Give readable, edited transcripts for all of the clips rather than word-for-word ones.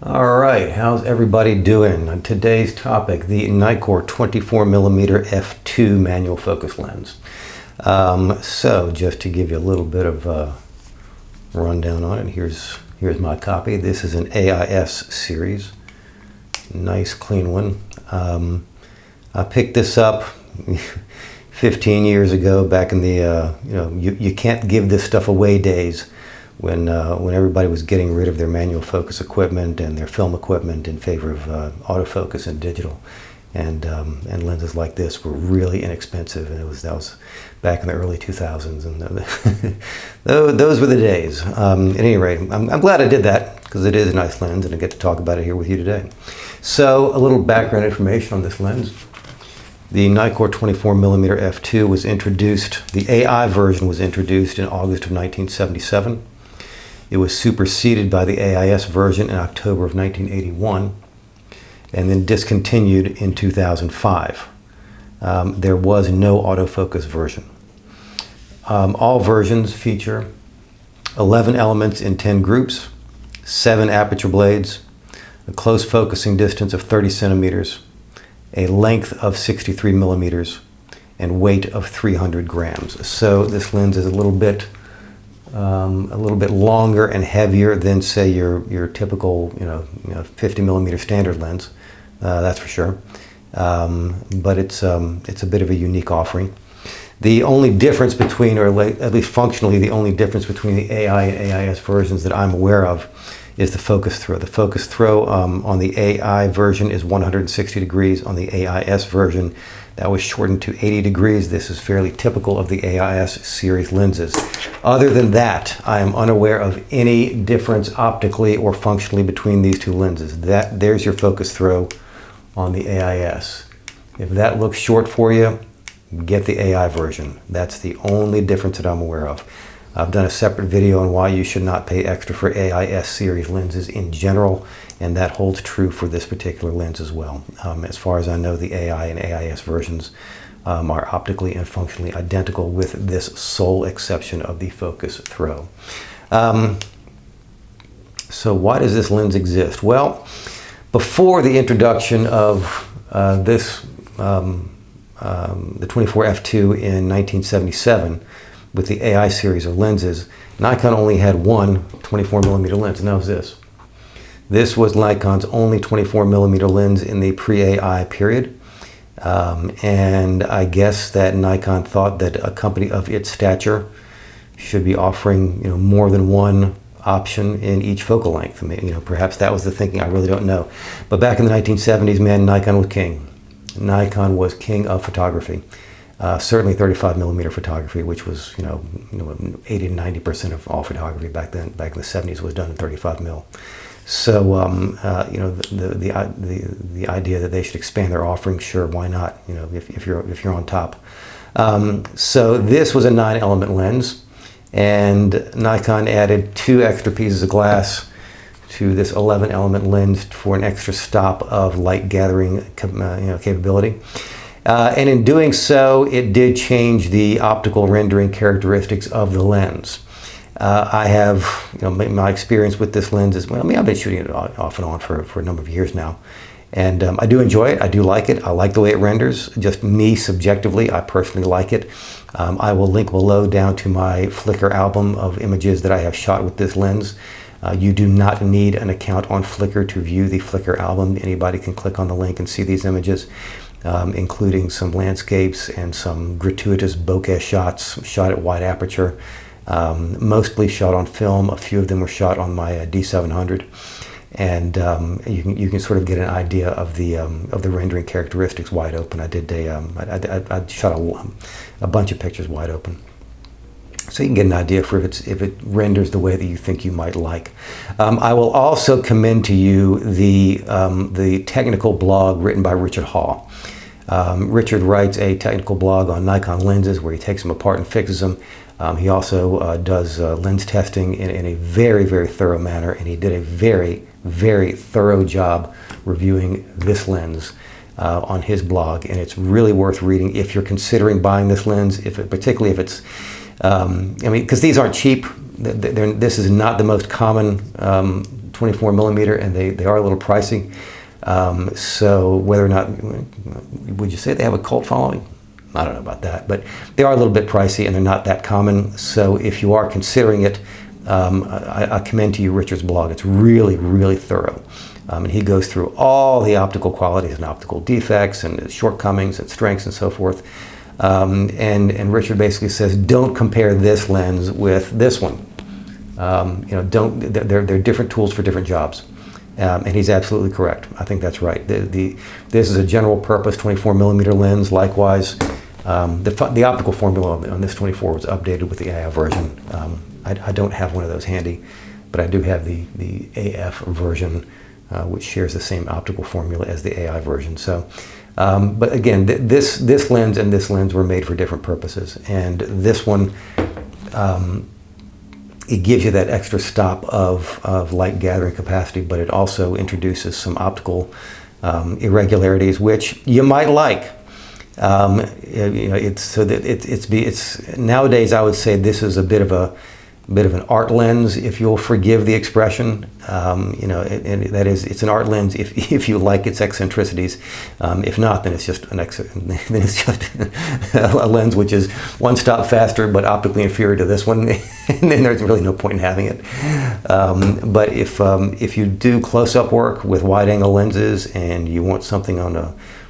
All right, how's everybody doing? On today's topic, the Nikkor 24mm f2 manual focus lens. So just to give you a little bit of a rundown on it, here's my copy. This is an AIS series, nice clean one. I picked this up 15 years ago, back in the you can't give this stuff away days, when everybody was getting rid of their manual focus equipment and their film equipment in favor of autofocus and digital, and lenses like this were really inexpensive, and that was back in the early 2000s, and those were the days. At any rate, I'm glad I did that, because it is a nice lens, and I get to talk about it here with you today. So a little background information on this lens. The Nikkor 24mm f2 was introduced, the AI version was introduced in August of 1977. It was superseded by the AIS version in October of 1981, and then discontinued in 2005. There was no autofocus version. All versions feature 11 elements in 10 groups, 7 aperture blades, a close focusing distance of 30 centimeters, a length of 63 millimeters, and weight of 300 grams. So this lens is a little bit longer and heavier than, say, your typical 50 millimeter standard lens, that's for sure. But it's a bit of a unique offering. The only difference between, or at least functionally, the only difference between the AI and AIS versions that I'm aware of is the focus throw. The focus throw on the AI version is 160 degrees. On the AIS version, that was shortened to 80 degrees. This is fairly typical of the AIS series lenses. Other than that, I am unaware of any difference optically or functionally between these two lenses. There's your focus throw on the AIS. If that looks short for you, get the AI version. That's the only difference that I'm aware of. I've done a separate video on why you should not pay extra for AIS series lenses in general, and that holds true for this particular lens as well. As far as I know, the AI and AIS versions are optically and functionally identical, with this sole exception of the focus throw. So why does this lens exist? Well, before the introduction of the 24f2 in 1977, with the AI series of lenses, Nikon only had one 24mm lens, and that was this. This was Nikon's only 24mm lens in the pre-AI period. And I guess that Nikon thought that a company of its stature should be offering more than one option in each focal length. I mean, perhaps that was the thinking, I really don't know. But back in the 1970s, man, Nikon was king. Nikon was king of photography. Certainly 35mm photography, which was 80 to 90% of all photography back then, back in the 70s, was done in 35mm. So the idea that they should expand their offering, sure, why not? If you're on top. So this was a 9-element lens, and Nikon added 2 extra pieces of glass to this 11-element lens for an extra stop of light gathering capability. And in doing so, it did change the optical rendering characteristics of the lens. I have, my experience with this lens is, well, I've been shooting it off and on for a number of years now. And I do enjoy it. I do like it. I like the way it renders. Just me, subjectively, I personally like it. I will link below down to my Flickr album of images that I have shot with this lens. You do not need an account on Flickr to view the Flickr album. Anybody can click on the link and see these images, including some landscapes and some gratuitous bokeh shots shot at wide aperture, mostly shot on film. A few of them were shot on my D700, and you can sort of get an idea of the rendering characteristics wide open. I did I shot a bunch of pictures wide open, so you can get an idea for if it renders the way that you think you might like. I will also commend to you the technical blog written by Richard Hall. Richard writes a technical blog on Nikon lenses where he takes them apart and fixes them. He also does lens testing in a very, very thorough manner, and he did a very, very thorough job reviewing this lens on his blog, and it's really worth reading if you're considering buying this lens, particularly if it's because these aren't cheap. This is not the most common 24 millimeter, and they are a little pricey. So whether or not, would you say they have a cult following? I don't know about that, but they are a little bit pricey and they're not that common. So if you are considering it, I commend to you Richard's blog. It's really, really thorough. And he goes through all the optical qualities and optical defects and shortcomings and strengths and so forth. And Richard basically says, don't compare this lens with this one. They're different tools for different jobs. And he's absolutely correct. I think that's right. This is a general purpose 24 millimeter lens. Likewise, the optical formula on this 24 was updated with the AI version. I don't have one of those handy, but I do have the AF version, which shares the same optical formula as the AI version. So, but again, this lens and this lens were made for different purposes. And this one, it gives you that extra stop of light gathering capacity, but it also introduces some optical irregularities, which you might like. It's nowadays I would say this is a bit of an art lens, if you'll forgive the expression. And that is, it's an art lens if you like its eccentricities. If not, then it's just a lens which is one stop faster but optically inferior to this one, and then there's really no point in having it. But if you do close-up work with wide-angle lenses and you want something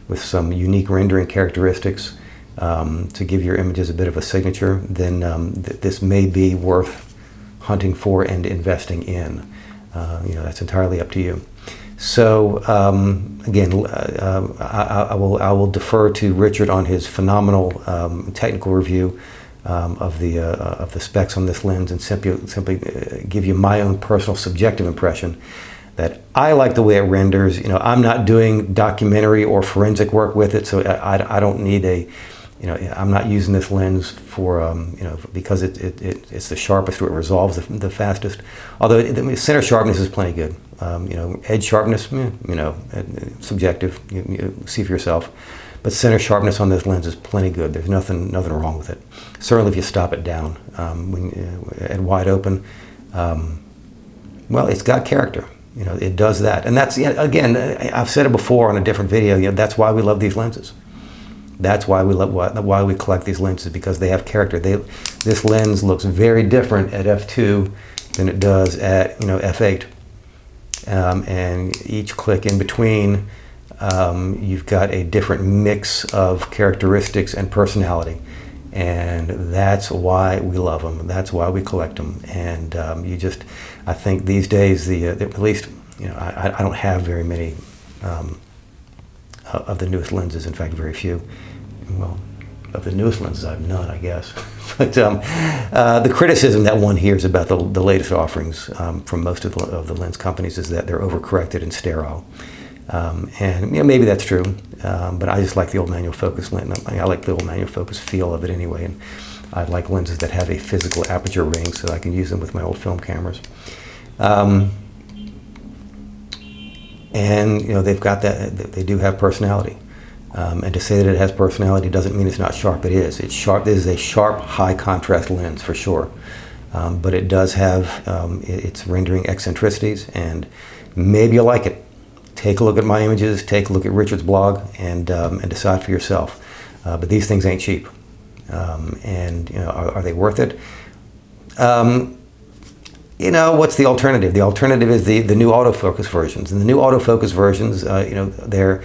with some unique rendering characteristics to give your images a bit of a signature, then this may be worth hunting for and investing in. That's entirely up to you. So again, I will defer to Richard on his phenomenal technical review of the specs on this lens, and simply give you my own personal subjective impression that I like the way it renders. I'm not doing documentary or forensic work with it, so I don't need I'm not using this lens for, because it's the sharpest, or it resolves the fastest. Although the center sharpness is plenty good. Edge sharpness, subjective, you see for yourself. But center sharpness on this lens is plenty good. There's nothing wrong with it. Certainly if you stop it down at wide open, well, it's got character. It does that. And that's, again, I've said it before on a different video, that's why we love these lenses. That's why we collect these lenses, because they have character. This lens looks very different at f2 than it does at f8, and each click in between, you've got a different mix of characteristics and personality, and that's why we love them. That's why we collect them. And I think these days, at least I don't have very many of the newest lenses. In fact, very few. Well, of the newest lenses, I have none, I guess. But the criticism that one hears about the latest offerings from most of the lens companies is that they're overcorrected and sterile. And maybe that's true, but I just like the old manual focus lens. I like the old manual focus feel of it anyway. And I like lenses that have a physical aperture ring so that I can use them with my old film cameras. And they've got that. They do have personality. And to say that it has personality doesn't mean it's not sharp. It is. It's sharp. This is a sharp, high contrast lens for sure. But it does have its rendering eccentricities, and maybe you like it. Take a look at my images. Take a look at Richard's blog, and decide for yourself. But these things ain't cheap. Are they worth it? What's the alternative? The alternative is the new autofocus versions. And the new autofocus versions, they're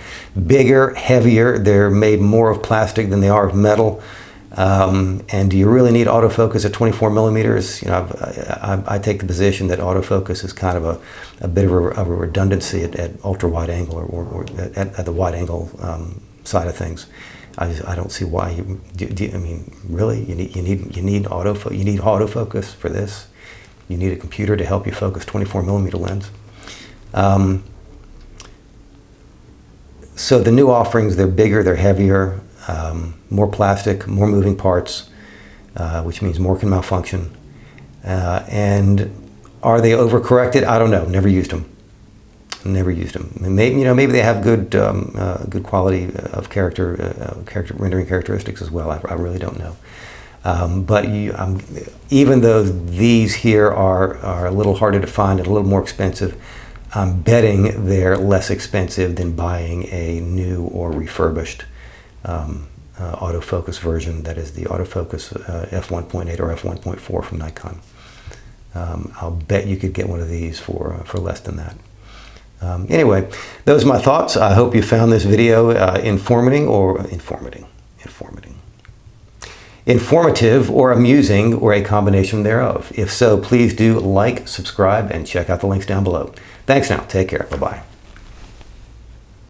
bigger, heavier, they're made more of plastic than they are of metal. And do you really need autofocus at 24 millimeters? I take the position that autofocus is kind of a bit of a redundancy at ultra wide angle or at the wide angle side of things. I don't see why really you need autofocus for this. You need a computer to help you focus 24 millimeter lens. So the new offerings, they're bigger, they're heavier, more plastic, more moving parts, which means more can malfunction. And are they overcorrected? I don't know. Never used them. Never used them. Maybe they have good quality of character rendering characteristics as well. I really don't know. But even though these here are a little harder to find and a little more expensive, I'm betting they're less expensive than buying a new or refurbished autofocus version. That is the autofocus f1.8 or f1.4 from Nikon. I'll bet you could get one of these for less than that. Anyway, those are my thoughts. I hope you found this video informative or amusing, or a combination thereof. If so, please do like, subscribe, and check out the links down below. Thanks now. Take care. Bye-bye.